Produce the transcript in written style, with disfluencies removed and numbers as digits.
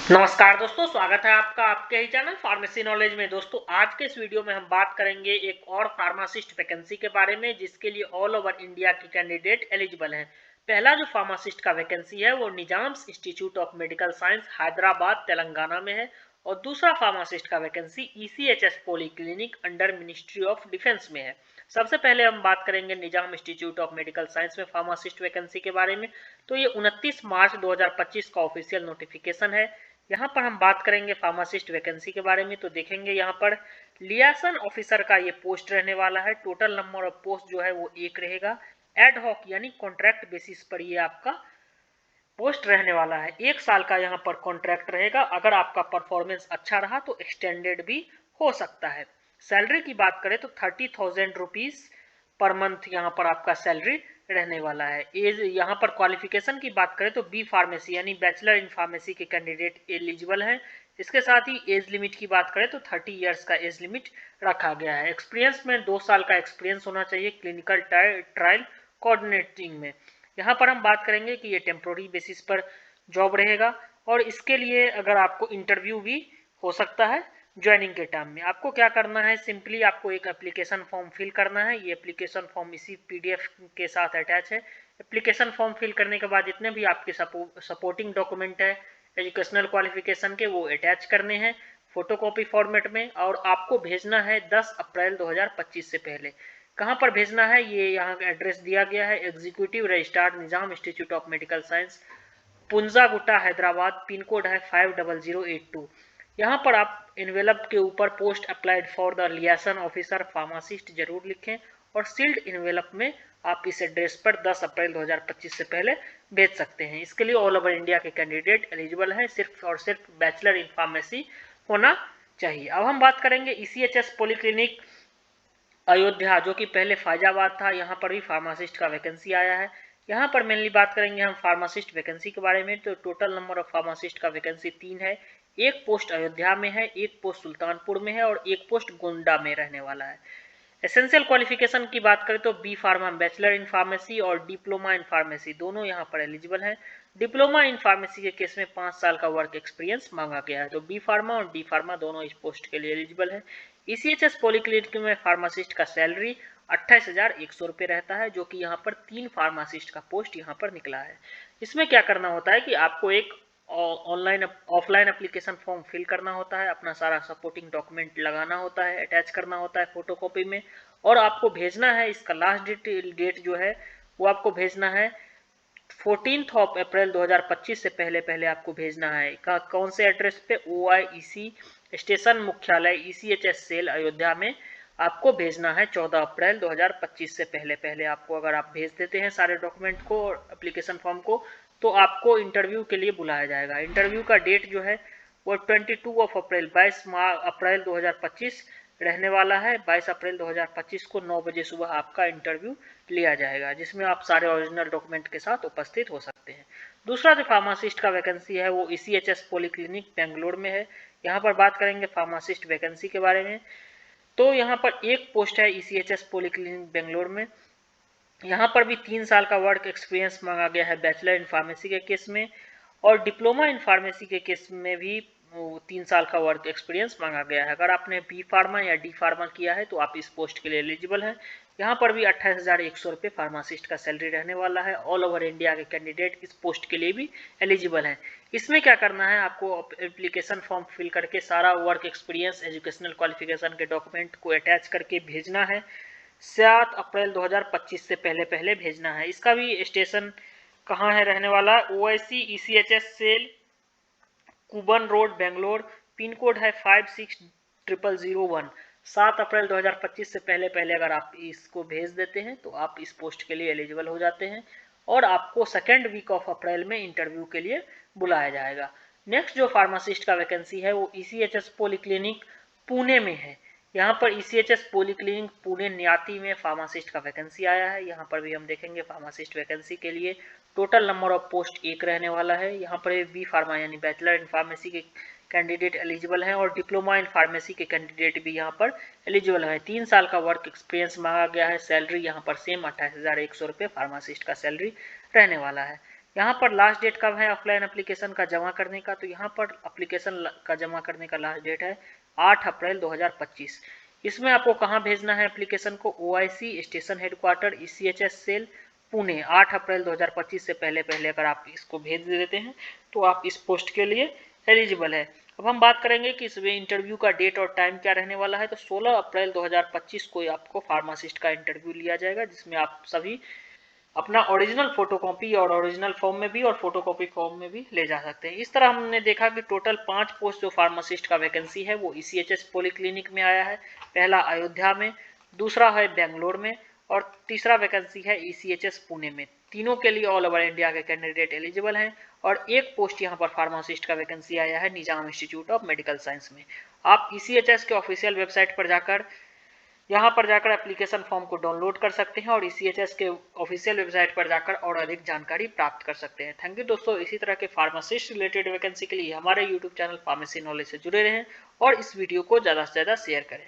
नमस्कार दोस्तों, स्वागत है आपका आपके ही चैनल फार्मेसी नॉलेज में। दोस्तों, आज के इस वीडियो में हम बात करेंगे एक और फार्मासिस्ट वैकेंसी के बारे में, जिसके लिए ऑल ओवर इंडिया के कैंडिडेट एलिजिबल हैं। पहला जो फार्मासिस्ट का वैकेंसी है वो Nizams institute of medical science Hyderabad Telangana में है, और दूसरा फार्मासिस्ट का vacancy ECHS polyclinic under ministry of defence में है। सबसे पहले हम बात करेंगे निजाम इंस्टीट्यूट ऑफ मेडिकल साइंस में फार्मासिस्ट वैकेंसी के बारे में। तो ये 29 मार्च 2025 का ऑफिशियल नोटिफिकेशन है। यहाँ पर हम बात करेंगे फार्मासिस्ट वैकेंसी के बारे में। तो देखेंगे यहाँ पर लियासन ऑफिसर का ये पोस्ट रहने वाला है। टोटल नंबर ऑफ पोस्ट जो है वो 1 रहेगा। एड हॉक यानी कॉन्ट्रैक्ट बेसिस पर ये आपका पोस्ट रहने वाला है। 1 साल का यहाँ पर कॉन्ट्रैक्ट रहेगा। अगर आपका परफॉर्मेंस अच्छा रहा तो एक्सटेंडेड भी हो सकता है। सैलरी की बात करें तो 30,000 रुपीज पर मंथ यहाँ पर आपका सैलरी रहने वाला है। एज यहाँ पर क्वालिफिकेशन की बात करें तो बी फार्मेसी यानी बैचलर इन फार्मेसी के कैंडिडेट एलिजिबल हैं। इसके साथ ही एज लिमिट की बात करें तो 30 इयर्स का एज लिमिट रखा गया है। एक्सपीरियंस में 2 साल का एक्सपीरियंस होना चाहिए क्लिनिकल ट्रायल कोऑर्डिनेटिंग में। यहाँ पर हम बात करेंगे कि ये टेम्प्रोरी बेसिस पर जॉब रहेगा, और इसके लिए अगर आपको इंटरव्यू भी हो सकता है ज्वाइनिंग के टाइम में। आपको क्या करना है, सिंपली आपको एक एप्लीकेशन फॉर्म फिल करना है। ये एप्लीकेशन फॉर्म इसी PDF के साथ अटैच है। एप्लीकेशन फॉर्म फिल करने के बाद जितने भी आपके सपोर्टिंग डॉक्यूमेंट है एजुकेशनल क्वालिफिकेशन के, वो अटैच करने हैं फोटोकॉपी फॉर्मेट में, और आपको भेजना है 10 अप्रैल 2025 से पहले। कहाँ पर भेजना है, ये यहाँ का एड्रेस दिया गया है। Executive registrar Nizam institute of medical science, Punjagutta Hyderabad, pin code है 50082। यहाँ पर आप इन्वेलप के ऊपर post applied for the liaison officer pharmacist जरूर लिखें, और सील्ड इन्वेलप में आप इस एड्रेस पर 10 अप्रैल 2025 से पहले भेज सकते हैं। इसके लिए ऑल ओवर इंडिया के कैंडिडेट एलिजिबल हैं। सिर्फ और सिर्फ बैचलर इन फार्मेसी होना चाहिए। अब हम बात करेंगे ECHS पॉलीक्लिनिक अयोध्या, जो कि पहले फैजाबाद था। यहाँ पर भी फार्मासिस्ट का वैकेंसी आया है। यहाँ पर मेनली बात करेंगे हम फार्मासिस्ट वैकेंसी के बारे में। तो टोटल नंबर ऑफ फार्मासिस्ट का वैकेंसी 3 है। 1 पोस्ट अयोध्या में है, 1 पोस्ट सुल्तानपुर में है, और 1 पोस्ट गोंडा में रहने वाला है। एसेंशियल क्वालिफिकेशन की बात करें तो B pharma bachelor in pharmacy और डिप्लोमा इन फार्मेसी दोनों यहाँ पर एलिजिबल हैं। डिप्लोमा इन फार्मेसी के केस में 5 साल का वर्क एक्सपीरियंस मांगा गया है। तो बी फार्मा और डी फार्मा दोनों इस पोस्ट के लिए एलिजिबल है। ECHS पॉलीक्लिनिक में फार्मासिस्ट का सैलरी 28,100 रुपये रहता है, जो कि यहाँ पर 3 फार्मासिस्ट का पोस्ट यहाँ पर निकला है। इसमें क्या करना होता है कि आपको एक online offline application form fill करना होता है, अपना सारा सपोर्टिंग डॉक्यूमेंट लगाना होता है, अटैच करना होता है फोटोकॉपी में, और आपको भेजना है। इसका लास्ट डेट जो है वो आपको भेजना है 14 अप्रैल 2025 से पहले पहले आपको भेजना है। कौन से एड्रेस पे, OIEC स्टेशन मुख्यालय ECHS सेल अयोध्या में आपको भेजना है 14 अप्रैल 2025 से पहले पहले। आपको अगर आप भेज देते हैं सारे डॉक्यूमेंट को और एप्लीकेशन फॉर्म को, तो आपको इंटरव्यू के लिए बुलाया जाएगा। इंटरव्यू का डेट जो है वो 22 अप्रैल 22 अप्रैल 2025 रहने वाला है। 22 अप्रैल 2025 को 9 बजे सुबह आपका इंटरव्यू लिया जाएगा, जिसमें आप सारे ओरिजिनल डॉक्यूमेंट के साथ उपस्थित हो सकते हैं। दूसरा जो फार्मासिस्ट का वैकेंसी है वो ECHS पॉलीक्लिनिक बेंगलोर में है। यहाँ पर बात करेंगे फार्मासिस्ट वैकेंसी के बारे में। तो यहाँ पर 1 पोस्ट है ECHS पॉलीक्लिनिक बेंगलोर में। यहाँ पर भी 3 साल का वर्क एक्सपीरियंस मांगा गया है बैचलर इन फार्मेसी के केस में, और डिप्लोमा इन फार्मेसी के केस में भी 3 साल का वर्क एक्सपीरियंस मांगा गया है। अगर आपने बी फार्मा या डी फार्मा किया है तो आप इस पोस्ट के लिए एलिजिबल हैं। यहाँ पर भी 28,100 रुपये फार्मासिस्ट का सैलरी रहने वाला है। ऑल ओवर इंडिया के कैंडिडेट इस पोस्ट के लिए भी एलिजिबल हैं। इसमें क्या करना है, आपको एप्लीकेशन फॉर्म फिल करके सारा वर्क एक्सपीरियंस एजुकेशनल क्वालिफिकेशन के डॉक्यूमेंट को अटैच करके भेजना है। 7 अप्रैल 2025 से पहले पहले भेजना है। इसका भी स्टेशन कहाँ है रहने वाला, OIC ECHS cell Cubbon road Bangalore, pin code है 560001। 7 अप्रैल 2025 से पहले पहले अगर आप इसको भेज देते हैं तो आप इस पोस्ट के लिए एलिजिबल हो जाते हैं, और आपको 2nd वीक ऑफ अप्रैल में इंटरव्यू के लिए बुलाया जाएगा। नेक्स्ट जो फार्मासिस्ट का वैकेंसी है वो ECHS पॉलीक्लिनिक पुणे में है। यहाँ पर ECHS पॉलीक्लिनिक पुणे न्याती में फार्मासिस्ट का वैकेंसी आया है। यहाँ पर भी हम देखेंगे फार्मासिस्ट वैकेंसी के लिए टोटल नंबर ऑफ पोस्ट 1 रहने वाला है। यहाँ पर बी फार्मा यानी बैचलर इन फार्मेसी के कैंडिडेट एलिजिबल हैं, और डिप्लोमा इन फार्मेसी के कैंडिडेट भी यहाँ पर एलिजिबल है। 3 साल का वर्क एक्सपीरियंस मांगा गया है। सैलरी यहाँ पर सेम 28,100 रुपये फार्मासिस्ट का सैलरी रहने वाला है। यहाँ पर लास्ट डेट कब है ऑफलाइन एप्लीकेशन का जमा करने का, तो यहाँ पर एप्लीकेशन का जमा करने का लास्ट डेट है 8 अप्रैल 2025। इसमें आपको कहाँ भेजना है एप्लीकेशन को, OIC station headquarter ECHS cell Pune 8 अप्रैल 2025 से पहले अगर आप इसको भेज देते हैं तो आप इस पोस्ट के लिए एलिजिबल है। अब हम बात करेंगे कि इसमें इंटरव्यू का डेट और टाइम क्या रहने वाला है। तो 16 अप्रैल 2025 को आपको फार्मासिस्ट का इंटरव्यू लिया जाएगा, जिसमें आप सभी अपना ओरिजिनल फोटोकॉपी और ओरिजिनल फॉर्म में भी और फोटोकॉपी फॉर्म में भी ले जा सकते हैं। इस तरह हमने देखा कि टोटल 5 पोस्ट जो फार्मासिस्ट का वैकेंसी है वो ECHS पॉलीक्लिनिक में आया है। पहला अयोध्या में, दूसरा है बेंगलोर में और तीसरा वैकेंसी है ECHS पुणे में। तीनों के लिए ऑल ओवर इंडिया के कैंडिडेट एलिजिबल हैं और एक पोस्ट यहाँ पर फार्मासिस्ट का वैकेंसी आया है निजाम इंस्टीट्यूट ऑफ मेडिकल साइंस में। आप ECHS के ऑफिशियल वेबसाइट पर जाकर एप्लीकेशन फॉर्म को डाउनलोड कर सकते हैं और ECHS के ऑफिशियल वेबसाइट पर जाकर और अधिक जानकारी प्राप्त कर सकते हैं। थैंक यू दोस्तों, इसी तरह के फार्मासिस्ट रिलेटेड वैकेंसी के लिए हमारे यूट्यूब चैनल फार्मेसी नॉलेज से जुड़े रहें और इस वीडियो को ज़्यादा से ज़्यादा शेयर करें।